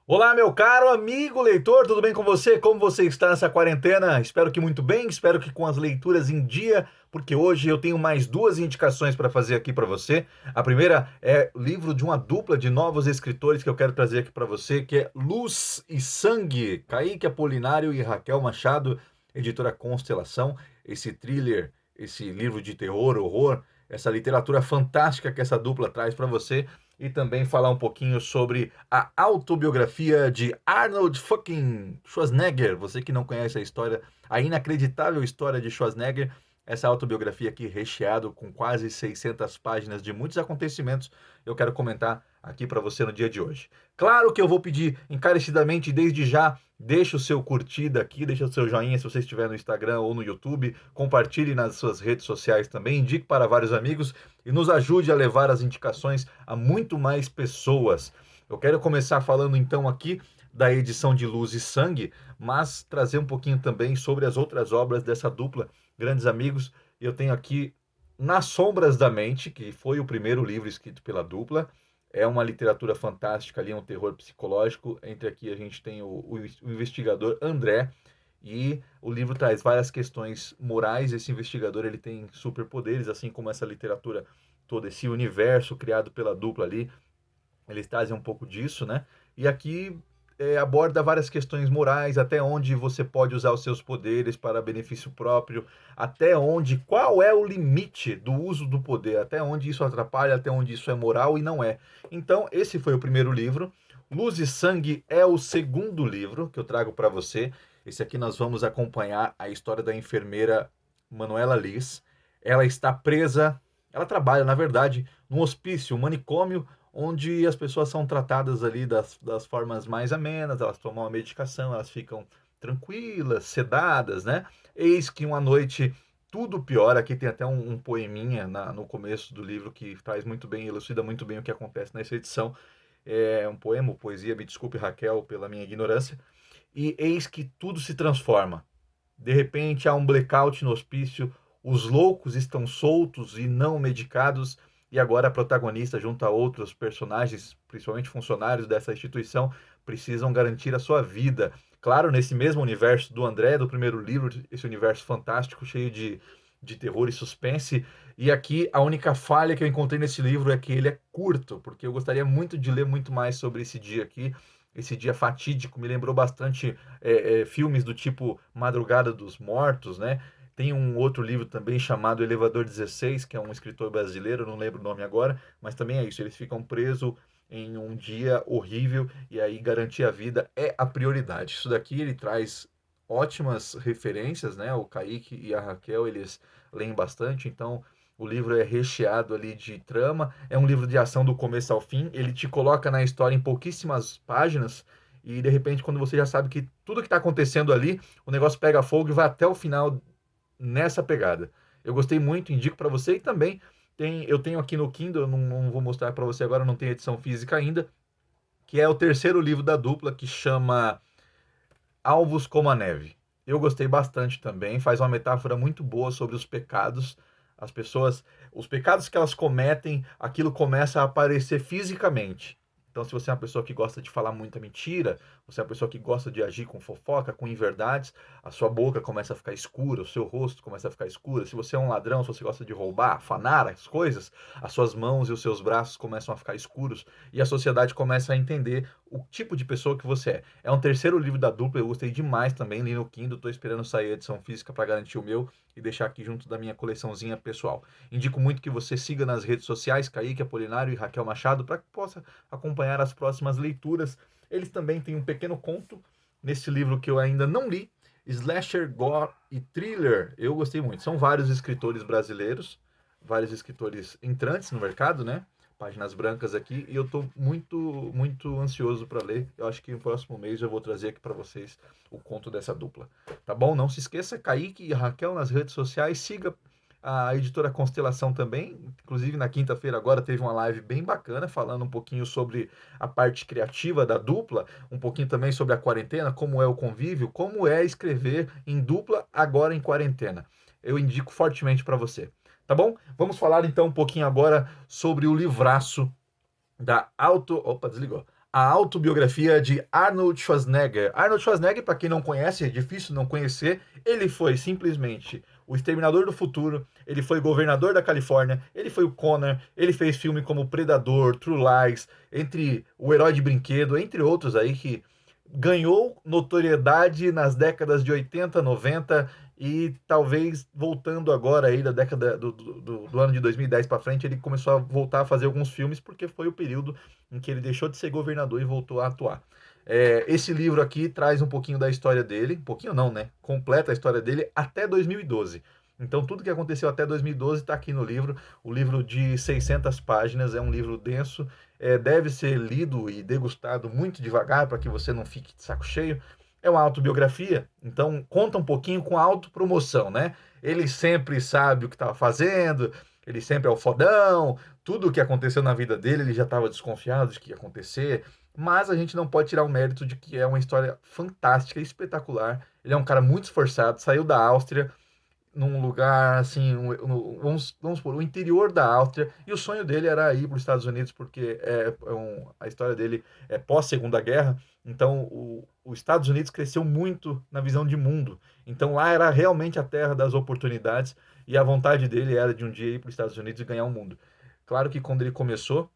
Olá, meu caro amigo leitor, tudo bem com você? Como você está nessa quarentena? Espero que muito bem, espero que com as leituras em dia, porque hoje eu tenho mais duas indicações para fazer aqui para você. A primeira é o livro de uma dupla de novos escritores que eu quero trazer aqui para você, que é Luz e Sangue, Kaique Apolinário e Raquel Machado, editora Constelação. Esse thriller, esse livro de terror, horror, essa literatura fantástica que essa dupla traz para você e também falar um pouquinho sobre a autobiografia de Arnold fucking Schwarzenegger. Você que não conhece a história, a inacreditável história de Schwarzenegger, essa autobiografia aqui recheado com quase 600 páginas de muitos acontecimentos, eu quero comentar aqui para você no dia de hoje. Claro que eu vou pedir encarecidamente desde já, deixa o seu curtida aqui, deixa o seu joinha se você estiver no Instagram ou no YouTube, compartilhe nas suas redes sociais também, indique para vários amigos e nos ajude a levar as indicações a muito mais pessoas. Eu quero começar falando então aqui da edição de Luz e Sangue, mas trazer um pouquinho também sobre as outras obras dessa dupla, grandes amigos. Eu tenho aqui Nas Sombras da Mente, que foi o primeiro livro escrito pela dupla. É uma literatura fantástica ali, um terror psicológico. Entre aqui a gente tem o investigador André, e o livro traz várias questões morais. Esse investigador ele tem superpoderes, assim como essa literatura, todo esse universo criado pela dupla ali, eles trazem um pouco disso, né? E aqui aborda várias questões morais, até onde você pode usar os seus poderes para benefício próprio, até onde, qual é o limite do uso do poder, até onde isso atrapalha, até onde isso é moral e não é. Então, esse foi o primeiro livro. Luz e Sangue é o segundo livro que eu trago para você. Esse aqui nós vamos acompanhar a história da enfermeira Manuela Liz. Ela está presa, ela trabalha, na verdade, num hospício, um manicômio, onde as pessoas são tratadas ali das formas mais amenas, elas tomam a medicação, elas ficam tranquilas, sedadas, né? Eis que uma noite tudo piora. Aqui tem até um poeminha no começo do livro que traz muito bem, elucida muito bem o que acontece nessa edição. É um poema, poesia, me desculpe, Raquel, pela minha ignorância. E eis que tudo se transforma. De repente há um blackout no hospício, os loucos estão soltos e não medicados, e agora a protagonista, junto a outros personagens, principalmente funcionários dessa instituição, precisam garantir a sua vida. Claro, nesse mesmo universo do André, do primeiro livro, esse universo fantástico, cheio de terror e suspense. E aqui a única falha que eu encontrei nesse livro é que ele é curto, porque eu gostaria muito de ler muito mais sobre esse dia aqui. Esse dia fatídico me lembrou bastante filmes do tipo Madrugada dos Mortos, né? Tem um outro livro também chamado Elevador 16, que é um escritor brasileiro, não lembro o nome agora, mas também é isso, eles ficam presos em um dia horrível e aí garantir a vida é a prioridade. Isso daqui ele traz ótimas referências, né? O Kaique e a Raquel, eles leem bastante, então o livro é recheado ali de trama, é um livro de ação do começo ao fim, ele te coloca na história em pouquíssimas páginas e de repente quando você já sabe que tudo que está acontecendo ali, o negócio pega fogo e vai até o final nessa pegada. Eu gostei muito, indico para você e também eu tenho aqui no Kindle, eu não vou mostrar para você agora, não tem edição física ainda, que é o terceiro livro da dupla que chama Alvos como a Neve. Eu gostei bastante também, faz uma metáfora muito boa sobre os pecados. As pessoas, os pecados que elas cometem, aquilo começa a aparecer fisicamente. Então, se você é uma pessoa que gosta de falar muita mentira, você é uma pessoa que gosta de agir com fofoca, com inverdades, a sua boca começa a ficar escura, o seu rosto começa a ficar escuro. Se você é um ladrão, se você gosta de roubar, afanar as coisas, as suas mãos e os seus braços começam a ficar escuros e a sociedade começa a entender o tipo de pessoa que você é. É um terceiro livro da dupla, eu gostei demais também, li no Kindle, tô esperando sair a edição física para garantir o meu e deixar aqui junto da minha coleçãozinha pessoal. Indico muito que você siga nas redes sociais, Kaique Apolinário e Raquel Machado, para que possa acompanhar as próximas leituras. Eles também têm um pequeno conto nesse livro que eu ainda não li, Slasher, Gore e Thriller. Eu gostei muito. São vários escritores brasileiros, vários escritores entrantes no mercado, né? Páginas brancas aqui, e eu estou muito ansioso para ler. Eu acho que no próximo mês eu vou trazer aqui para vocês o conto dessa dupla. Tá bom? Não se esqueça, Kaique e Raquel nas redes sociais, siga a editora Constelação também. Inclusive na quinta-feira agora teve uma live bem bacana falando um pouquinho sobre a parte criativa da dupla, um pouquinho também sobre a quarentena, como é o convívio, como é escrever em dupla agora em quarentena. Eu indico fortemente para você. Tá bom? Vamos falar então um pouquinho agora sobre o livraço da Opa, desligou. A autobiografia de Arnold Schwarzenegger. Arnold Schwarzenegger, para quem não conhece, é difícil não conhecer, ele foi simplesmente o Exterminador do Futuro, ele foi governador da Califórnia, ele foi o Connor, ele fez filme como Predador, True Lies, entre O Herói de Brinquedo, entre outros aí que ganhou notoriedade nas décadas de 80, 90 e talvez voltando agora aí da década do ano de 2010 para frente, ele começou a voltar a fazer alguns filmes porque foi o período em que ele deixou de ser governador e voltou a atuar. Esse livro aqui traz um pouquinho da história dele, um pouquinho não, né? Completa a história dele até 2012. Então, tudo que aconteceu até 2012 está aqui no livro. O livro de 600 páginas é um livro denso, deve ser lido e degustado muito devagar para que você não fique de saco cheio. É uma autobiografia, então conta um pouquinho com autopromoção, né? Ele sempre sabe o que estava fazendo, ele sempre é o fodão, tudo o que aconteceu na vida dele ele já estava desconfiado de que ia acontecer, mas a gente não pode tirar o mérito de que é uma história fantástica, espetacular. Ele é um cara muito esforçado, saiu da Áustria, num lugar assim, vamos supor, o interior da Áustria, e o sonho dele era ir para os Estados Unidos, porque a história dele é pós-Segunda Guerra, então os Estados Unidos cresceu muito na visão de mundo, então lá era realmente a terra das oportunidades, e a vontade dele era de um dia ir para os Estados Unidos e ganhar o mundo. Claro que quando ele começou,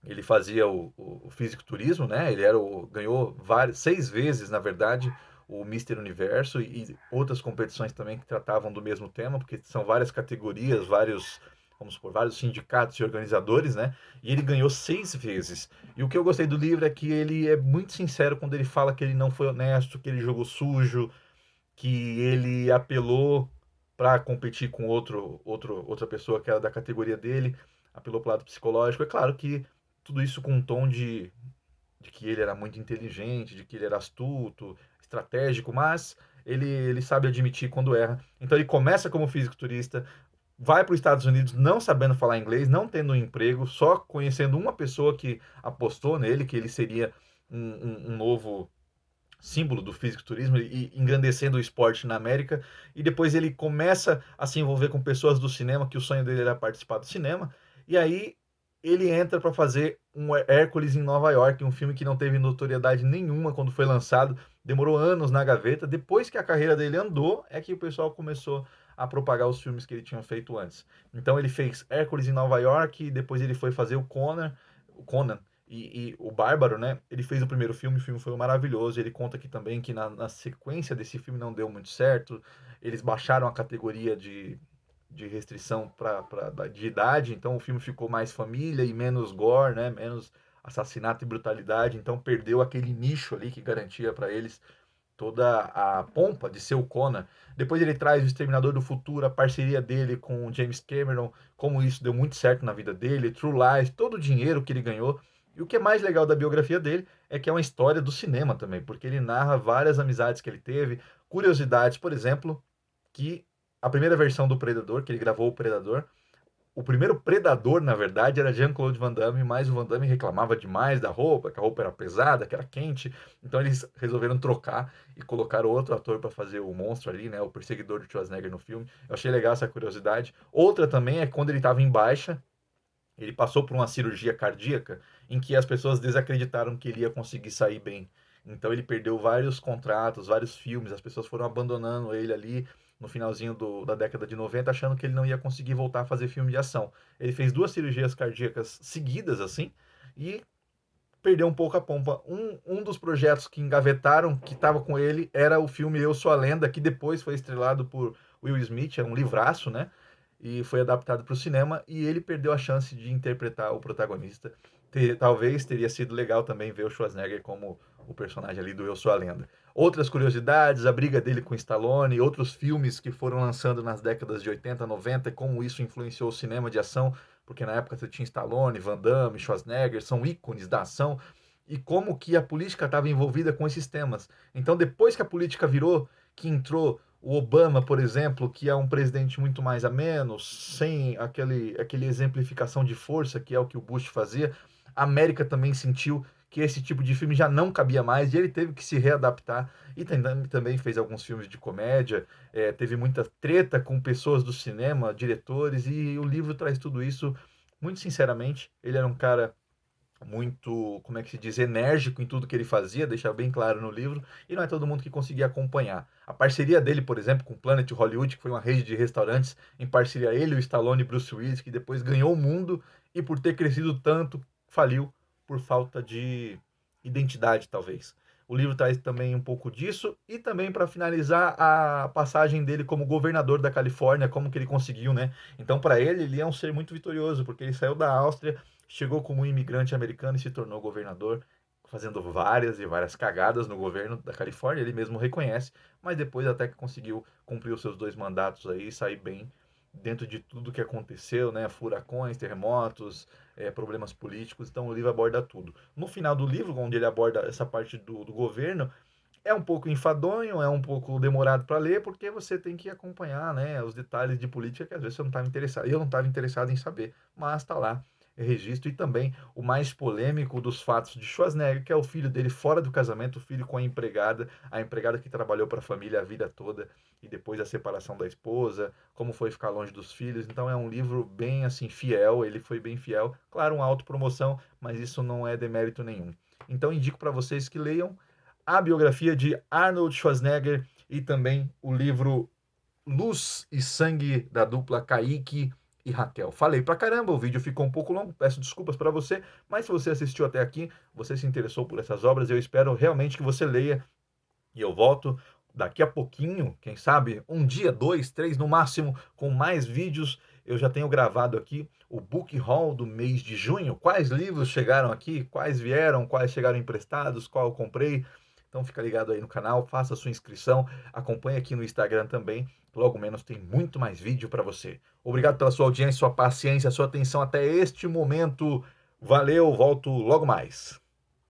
ele fazia o fisiculturismo, né? Ganhou 6 vezes, na verdade, o Mister Universo e outras competições também que tratavam do mesmo tema, porque são várias categorias, vamos supor, vários sindicatos e organizadores, né? E ele ganhou 6 vezes. E o que eu gostei do livro é que ele é muito sincero quando ele fala que ele não foi honesto, que ele jogou sujo, que ele apelou para competir com outra pessoa que era da categoria dele, apelou para o lado psicológico. É claro que tudo isso com um tom de que ele era muito inteligente, de que ele era astuto, estratégico, mas ele sabe admitir quando erra. Então ele começa como fisiculturista, vai para os Estados Unidos não sabendo falar inglês, não tendo um emprego, só conhecendo uma pessoa que apostou nele, que ele seria um novo símbolo do fisiculturismo e engrandecendo o esporte na América. E depois ele começa a se envolver com pessoas do cinema, que o sonho dele era participar do cinema. E aí ele entra para fazer um Hércules em Nova York, um filme que não teve notoriedade nenhuma quando foi lançado, demorou anos na gaveta. Depois que a carreira dele andou, é que o pessoal começou a propagar os filmes que ele tinha feito antes. Então ele fez Hércules em Nova York, depois ele foi fazer o Conan, e o Bárbaro, né? Ele fez o primeiro filme, o filme foi maravilhoso. Ele conta aqui também que na sequência desse filme não deu muito certo. Eles baixaram a categoria de restrição de idade, então o filme ficou mais família e menos gore, né? Menos assassinato e brutalidade. Então perdeu aquele nicho ali que garantia para eles toda a pompa de ser o Conan. Depois ele traz o Exterminador do Futuro, a parceria dele com o James Cameron, como isso deu muito certo na vida dele, True Lies, todo o dinheiro que ele ganhou. E o que é mais legal da biografia dele é que é uma história do cinema também, porque ele narra várias amizades que ele teve, curiosidades, por exemplo, que a primeira versão do Predador, que ele gravou o Predador, o primeiro Predador, na verdade, era Jean-Claude Van Damme, mas o Van Damme reclamava demais da roupa, que a roupa era pesada, que era quente. Então eles resolveram trocar e colocaram outro ator para fazer o monstro ali, né, o perseguidor de Schwarzenegger no filme. Eu achei legal essa curiosidade. Outra também é quando ele estava em baixa, ele passou por uma cirurgia cardíaca em que as pessoas desacreditaram que ele ia conseguir sair bem. Então ele perdeu vários contratos, vários filmes, as pessoas foram abandonando ele ali no finalzinho da década de 90, achando que ele não ia conseguir voltar a fazer filme de ação. Ele fez 2 cirurgias cardíacas seguidas, assim, e perdeu um pouco a pompa. Um dos projetos que engavetaram, que estava com ele, era o filme Eu Sou a Lenda, que depois foi estrelado por Will Smith, é um livraço, né? E foi adaptado para o cinema, e ele perdeu a chance de interpretar o protagonista. Talvez teria sido legal também ver o Schwarzenegger como o personagem ali do Eu Sou a Lenda. Outras curiosidades, a briga dele com Stallone, outros filmes que foram lançando nas décadas de 80, 90, e como isso influenciou o cinema de ação, porque na época você tinha Stallone, Van Damme, Schwarzenegger, são ícones da ação, e como que a política estava envolvida com esses temas. Então, depois que a política virou, que entrou o Obama, por exemplo, que é um presidente muito mais ameno, sem aquele exemplificação de força, que é o que o Bush fazia, a América também sentiu que esse tipo de filme já não cabia mais e ele teve que se readaptar. E também fez alguns filmes de comédia, teve muita treta com pessoas do cinema, diretores, e o livro traz tudo isso muito sinceramente. Ele era um cara muito, como é que se diz, enérgico em tudo que ele fazia, deixa bem claro no livro, e não é todo mundo que conseguia acompanhar. A parceria dele, por exemplo, com o Planet Hollywood, que foi uma rede de restaurantes, em parceria ele, o Stallone e Bruce Willis, que depois ganhou o mundo e por ter crescido tanto, faliu por falta de identidade, talvez. O livro traz também um pouco disso e também para finalizar a passagem dele como governador da Califórnia, como que ele conseguiu, né? Então, para ele, ele é um ser muito vitorioso, porque ele saiu da Áustria, chegou como um imigrante americano e se tornou governador, fazendo várias e várias cagadas no governo da Califórnia, ele mesmo reconhece, mas depois até que conseguiu cumprir os seus 2 mandatos aí e sair bem dentro de tudo que aconteceu, né? Furacões, terremotos, problemas políticos, então o livro aborda tudo. No final do livro, onde ele aborda essa parte do governo, é um pouco enfadonho, é um pouco demorado para ler, porque você tem que acompanhar, né, os detalhes de política que às vezes você não estava interessado. Eu não estava interessado em saber, mas está lá, registro. E também o mais polêmico dos fatos de Schwarzenegger, que é o filho dele fora do casamento, o filho com a empregada que trabalhou para a família a vida toda, e depois a separação da esposa, como foi ficar longe dos filhos. Então é um livro bem assim fiel, ele foi bem fiel. Claro, uma autopromoção, mas isso não é demérito nenhum. Então indico para vocês que leiam a biografia de Arnold Schwarzenegger e também o livro Luz e Sangue da dupla Kaique e Raquel. Falei pra caramba, o vídeo ficou um pouco longo, peço desculpas para você, mas se você assistiu até aqui, você se interessou por essas obras, eu espero realmente que você leia e eu volto daqui a pouquinho, quem sabe, um dia, 2, 3 no máximo, com mais vídeos. Eu já tenho gravado aqui o Book Haul do mês de junho. Quais livros chegaram aqui, quais vieram, quais chegaram emprestados, qual eu comprei. Então fica ligado aí no canal, faça a sua inscrição, acompanhe aqui no Instagram também. Logo menos tem muito mais vídeo para você. Obrigado pela sua audiência, sua paciência, sua atenção até este momento. Valeu, volto logo mais.